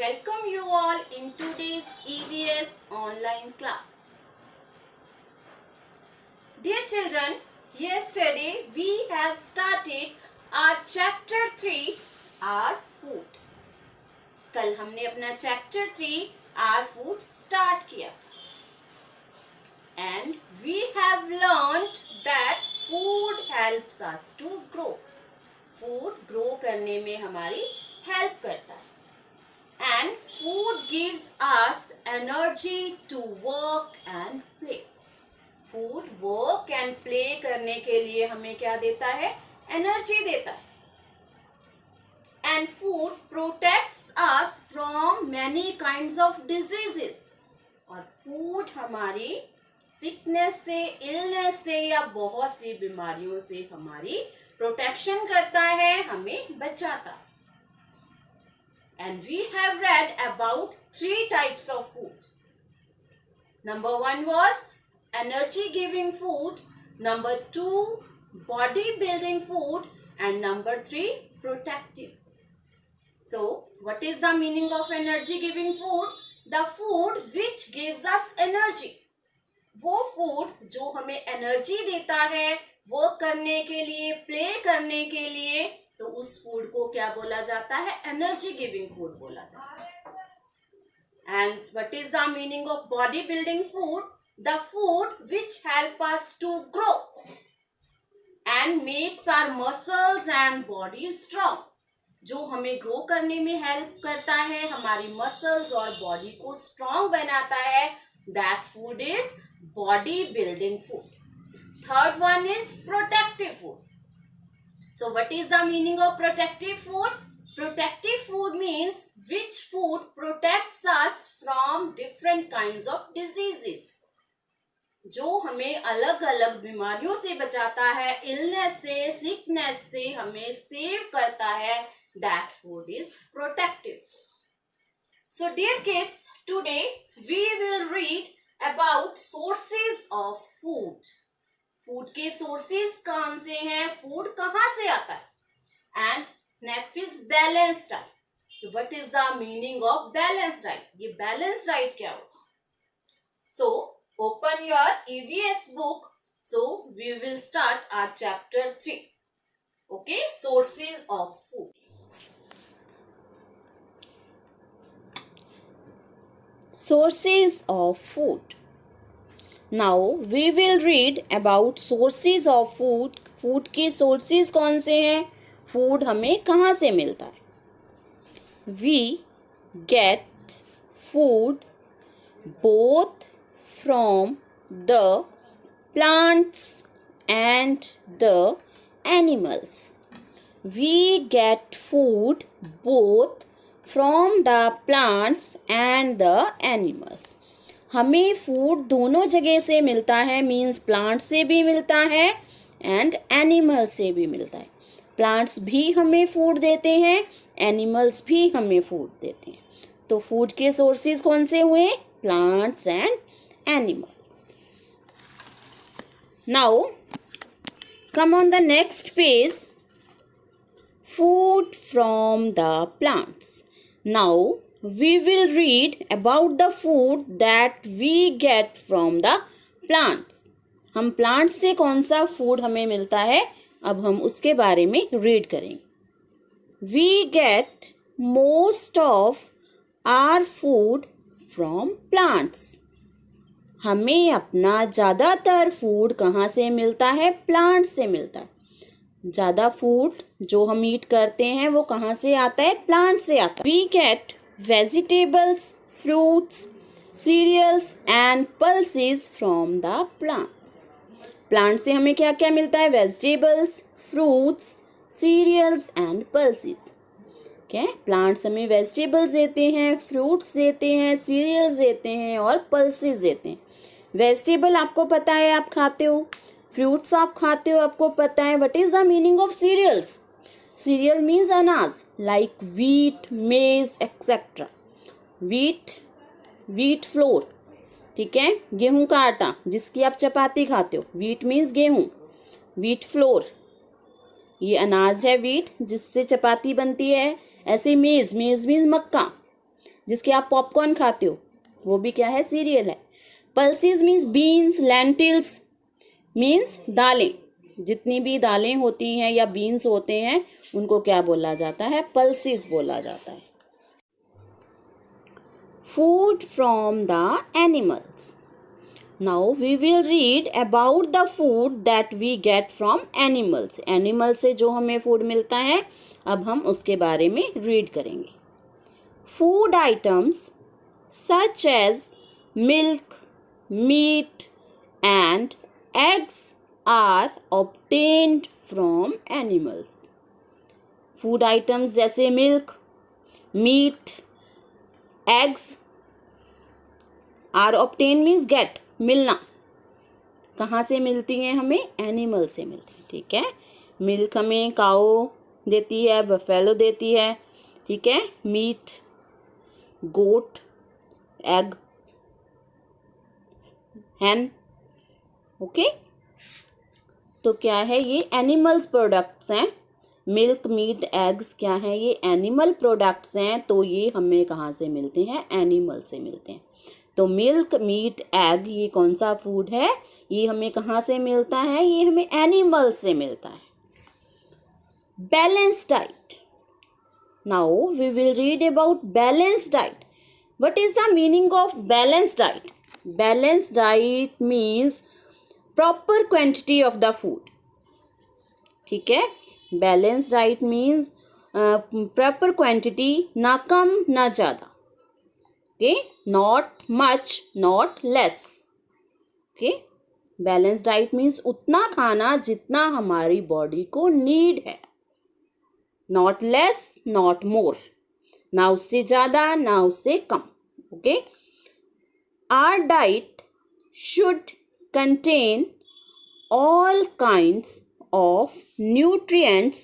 welcome you all in today's EVS online class. Dear children, yesterday we have started our chapter 3, our food. कल हमने अपना chapter 3, our food start किया. And we have learned that food helps us to grow. Food grow करने में हमारी help करता है. And food gives us energy to work and play. Food work and play करने के लिए हमें क्या देता है? Energy देता है. And food protects us from many kinds of diseases. और food हमारी sickness से, illness से या बहुत सी बीमारियों से हमारी protection करता है, हमें बचाता है. And we have read about 3 types of food. Number 1 was energy giving food. Number 2, body building food. And number 3, protective. So, what is the meaning of energy giving food? The food which gives us energy. वो food जो हमें energy देता है, work करने के लिए, play करने के लिए, तो उस फूड को क्या बोला जाता है? एनर्जी गिविंग फूड बोला जाता है. And what is the meaning of body building food? The food which help us to grow and makes our muscles and body strong. जो हमें ग्रो करने में हेल्प करता है, हमारी मसल्स और बॉडी को स्ट्रांग बनाता है, that food is body building food. Third one is protective food. So what is the meaning of protective food? Protective food means which food protects us from different kinds of diseases. जो हमें अलग अलग बीमारियों से बचाता है, illness से, sickness से हमें save करता है, that food is protective. So dear kids, today we will read about sources of food. Food के सोर्सेज कौन से हैं, फूड कहाँ से आता है. And next is balance diet. What is the meaning of balance diet? ये बैलेंस डाइट क्या होगा? So open your EVS book. So we will start our chapter 3. Okay, sources of food. Sources of food. Now we will read about sources of food. Food के sources कौन से हैं? Food हमें कहाँ से मिलता है? We get food both from the plants and the animals. We get food both from the plants and the animals. हमें फूड दोनों जगह से मिलता है, मीन्स प्लांट से भी मिलता है एंड एनिमल से भी मिलता है. प्लांट्स भी हमें फूड देते हैं, एनिमल्स भी हमें फूड देते हैं. तो फूड के सोर्सेज कौन से हुए? Plants and animals. Now come on the next page. Food from the plants. Now we will read about the food that we get from the plants. हम plants से कौन सा फूड हमें मिलता है, अब हम उसके बारे में रीड करेंगे. We get most of our food from plants. हमें अपना ज़्यादातर फूड कहाँ से मिलता है? प्लांट से मिलता है. ज़्यादा फूड जो हम ईट करते हैं वो कहाँ से आता है? प्लांट से आता है. We get vegetables, fruits, cereals and pulses from the plants. Plant से हमें क्या क्या मिलता है? Vegetables, fruits, cereals and pulses. क्या प्लांट्स हमें वेजिटेबल्स देते हैं, फ्रूट्स देते हैं, सीरियल्स देते हैं और पल्सेस देते हैं. वेजिटेबल आपको पता है, आप खाते हो. फ्रूट्स आप खाते हो, आपको पता है. What is the meaning of cereals? Cereal means अनाज, like wheat, maize, etc. wheat flour, ठीक है, गेहूं का आटा जिसकी आप चपाती खाते हो. wheat means गेहूं, wheat flour ये अनाज है, wheat जिससे चपाती बनती है. ऐसे मेज, मेज means मक्का. जिसके आप पॉपकॉर्न खाते हो, वो भी क्या है, सीरियल है। Pulses means beans, lentils means दालें, जितनी भी दालें होती हैं या बीन्स होते हैं उनको क्या बोला जाता है, पल्सेस बोला जाता है। Food from the animals. Now we will read about the food that we get from animals. Animal से जो हमें फूड मिलता है, अब हम उसके बारे में रीड करेंगे। Food items such as milk, meat and eggs are obtained from animals. Food items जैसे milk, meat, eggs are obtain means get, मिलना। कहाँ से मिलती हैं हमें, एनिमल से मिलती है। ठीक है, मिल्क हमें काऊ देती है, बफेलो देती है। ठीक है, मीट गोट, एग हैन। ओके, तो क्या है, ये एनिमल्स प्रोडक्ट्स हैं। मिल्क, मीट, एग्स क्या है, ये एनिमल प्रोडक्ट्स हैं। तो ये हमें कहाँ से मिलते हैं, एनिमल से मिलते हैं। तो मिल्क, मीट, एग ये कौन सा फूड है, ये हमें कहाँ से मिलता है, ये हमें एनिमल से मिलता है। Balance diet. Now we will read about balance diet. What is the meaning of balance diet? Balance diet means proper quantity of the food. ठीक है, balance diet means proper quantity, ना कम ना ज़्यादा। Okay, not much not less. Okay, balance diet means उतना खाना जितना हमारी बॉडी को नीड है, नॉट लेस नॉट मोर, ना उससे ज़्यादा ना उससे कम। Okay, our diet should contain all kinds of nutrients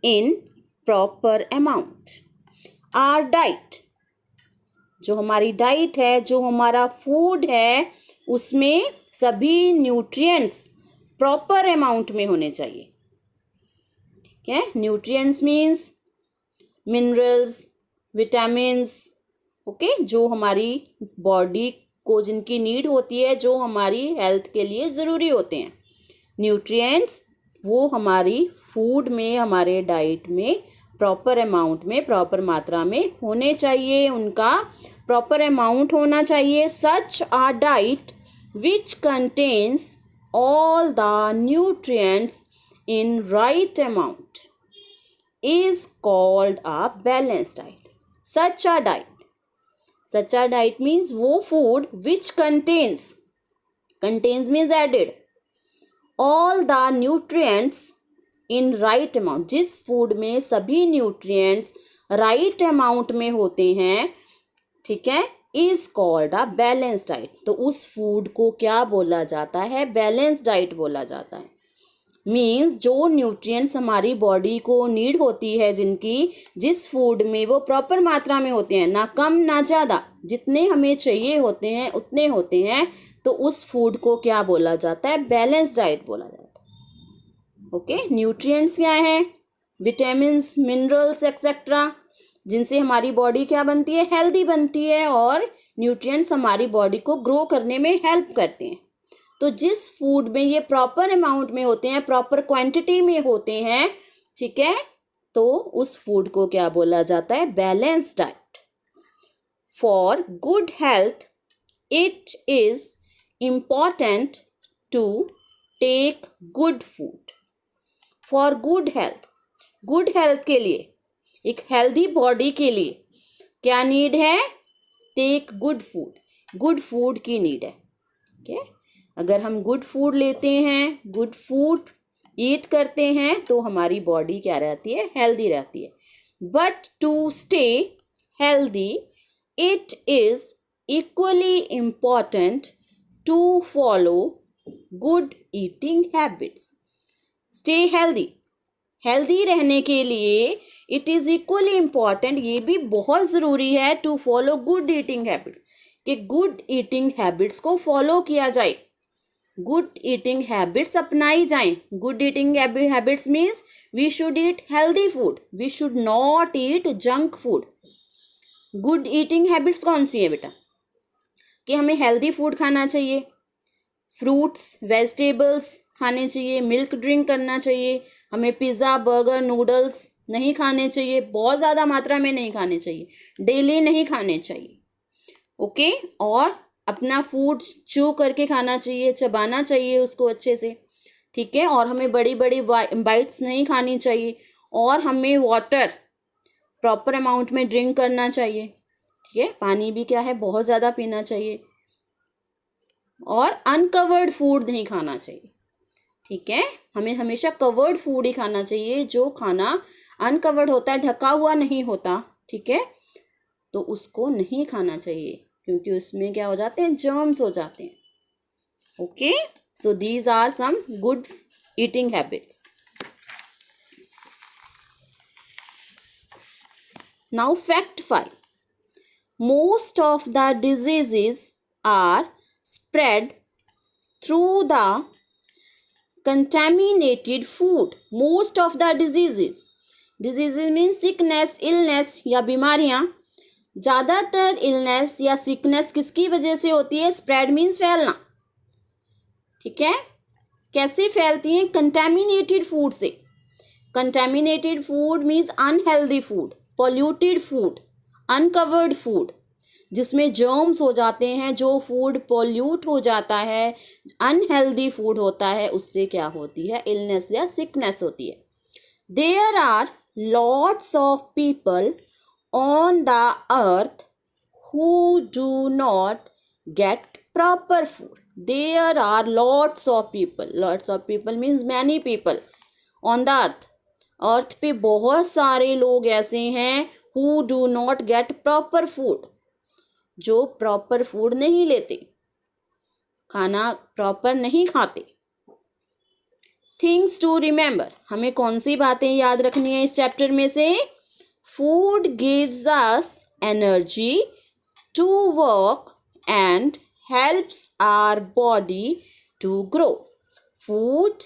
in proper amount. Our diet, जो हमारी डाइट है, जो हमारा फूड है, उसमें सभी न्यूट्रिएंट्स प्रॉपर अमाउंट में होने चाहिए। ठीक है, nutrients means minerals, vitamins. Okay, जो हमारी बॉडी को जिनकी नीड होती है, जो हमारी हेल्थ के लिए ज़रूरी होते हैं। न्यूट्रिएंट्स वो हमारी फूड में, हमारे डाइट में प्रॉपर अमाउंट में, प्रॉपर मात्रा में होने चाहिए, उनका प्रॉपर अमाउंट होना चाहिए। Such a diet which contains all the nutrients in right amount is called a balance diet. Such a diet, such a diet means वो food which contains, contains means added, all the nutrients in right amount, जिस food में सभी nutrients right amount में होते हैं। ठीक है, is called a balance diet. तो उस फूड को क्या बोला जाता है, बैलेंस डाइट बोला जाता है। मीन्स जो न्यूट्रिएंट्स हमारी बॉडी को नीड होती है, जिनकी, जिस फूड में वो प्रॉपर मात्रा में होते हैं, ना कम ना ज़्यादा, जितने हमें चाहिए होते हैं उतने होते हैं, तो उस फूड को क्या बोला जाता है, बैलेंस डाइट बोला जाता है। ओके, न्यूट्रिएंट्स क्या है, विटामिन्स, मिनरल्स एक्सेट्रा, जिनसे हमारी बॉडी क्या बनती है, हेल्दी बनती है, और न्यूट्रिएंट्स हमारी बॉडी को ग्रो करने में हेल्प करते हैं। तो जिस फूड में ये प्रॉपर अमाउंट में होते हैं, प्रॉपर क्वांटिटी में होते हैं, ठीक है, तो उस फूड को क्या बोला जाता है, balance diet. For good health it is important to take good food. For good health, good health के लिए, एक हेल्दी बॉडी के लिए क्या नीड है, take good food, good food की नीड है। ठीक है, अगर हम गुड फूड लेते हैं, गुड फूड ईट करते हैं, तो हमारी बॉडी क्या रहती है, हेल्दी रहती है। But to stay healthy it is equally important to follow good eating habits. Stay healthy, healthy रहने के लिए इट इज़ इक्वली इम्पॉर्टेंट, ये भी बहुत ज़रूरी है, to follow good eating habits, कि गुड ईटिंग हैबिट्स को फॉलो किया जाए, गुड ईटिंग हैबिट्स अपनाई जाएं। Good eating habits means we should eat healthy food, we should not eat junk food. Good eating habits कौन सी है बेटा? कि हमें हेल्दी फूड खाना चाहिए, फ्रूट्स वेजिटेबल्स खाने चाहिए, मिल्क ड्रिंक करना चाहिए, हमें पिज़्ज़ा बर्गर नूडल्स नहीं खाने चाहिए, बहुत ज़्यादा मात्रा में नहीं खाने चाहिए, डेली नहीं खाने चाहिए, ओके। और अपना फूड च्यू करके खाना चाहिए, चबाना चाहिए उसको अच्छे से, ठीक है। और हमें बड़ी बड़ी बाइट्स नहीं खानी चाहिए, और हमें वाटर प्रॉपर अमाउंट में ड्रिंक करना चाहिए, ठीक है। पानी भी क्या है, बहुत ज़्यादा पीना चाहिए, और अनकवर्ड फूड नहीं खाना चाहिए, ठीक है। हमें हमेशा कवर्ड फूड ही खाना चाहिए। जो खाना अनकवर्ड होता है, ढका हुआ नहीं होता, ठीक है, तो उसको नहीं खाना चाहिए, क्योंकि उसमें क्या हो जाते हैं, जर्म्स हो जाते हैं, okay. So these are some good eating habits. Now fact 5, most of the diseases are spread through the contaminated food. Most of the diseases means sickness, illness या बीमारियां, ज़्यादातर इलनेस या सिकनेस किसकी वजह से होती है? स्प्रेड मीन्स फैलना, ठीक है। कैसे फैलती हैं? कंटेमिनेटेड फूड से। Contaminated food means unhealthy food, polluted food, uncovered food, जिसमें जर्म्स हो जाते हैं। जो फूड पॉल्यूट हो जाता है, अनहेल्दी फूड होता है, उससे क्या होती है? इलनेस या सिकनेस होती है। There are lots of people on the earth who do not get proper food. There are lots of people, lots of people means many people on the earth. Earth पे बहुत सारे लोग ऐसे हैं who do not get proper food, जो proper food नहीं लेते, खाना प्रॉपर नहीं खाते। थिंग्स टू रिमेंबर, हमें कौन सी बातें याद रखनी है इस चैप्टर में से? Food gives us energy to work and helps our body to grow. Food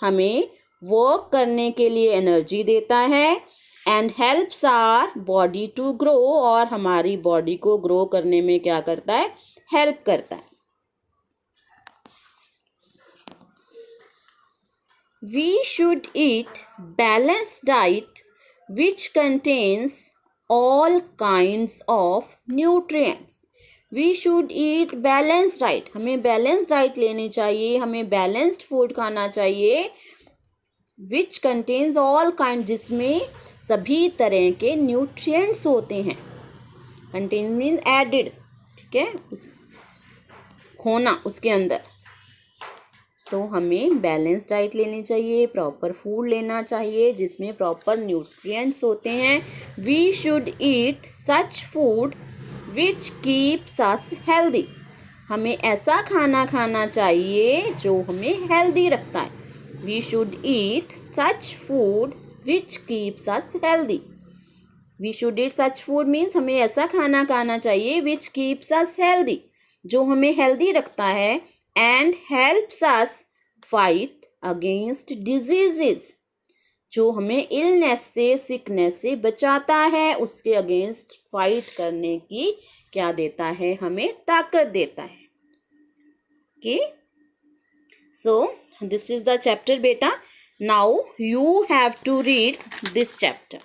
हमें वर्क करने के लिए एनर्जी देता है, and helps our body to grow, और हमारी बॉडी को ग्रो करने में क्या करता है? हेल्प करता है। We should eat balanced diet which contains all kinds of nutrients. We should eat balanced diet, हमें बैलेंस्ड डाइट लेनी चाहिए, हमें बैलेंस्ड फूड खाना चाहिए। विच कंटेन्स ऑल काइंड, जिसमें सभी तरह के न्यूट्रिएंट्स होते हैं। कंटेन मीन्स एडिड, ठीक है, होना उसके अंदर। तो हमें बैलेंस डाइट लेनी चाहिए, प्रॉपर फूड लेना चाहिए जिसमें प्रॉपर न्यूट्रिएंट्स होते हैं। We should eat such food which keeps us healthy, हमें ऐसा खाना खाना चाहिए जो हमें हेल्दी रखता है। We should eat such food which keeps us healthy. We should eat such food means हमें ऐसा खाना खाना चाहिए विच कीप्स अस हेल्दी, जो हमें हेल्दी रखता है, and helps us fight against diseases, जो हमें इलनेस से, सिकनेस से बचाता है, उसके अगेंस्ट फाइट करने की क्या देता है? हमें ताकत देता है, okay. So this is the chapter बेटा। Now you have to read this chapter,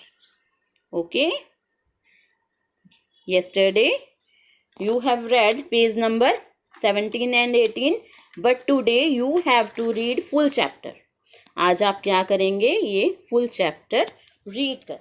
okay. Yesterday you have read page number 17 and 18, but today you have to read full chapter. आज आप क्या करेंगे? ये full chapter read कर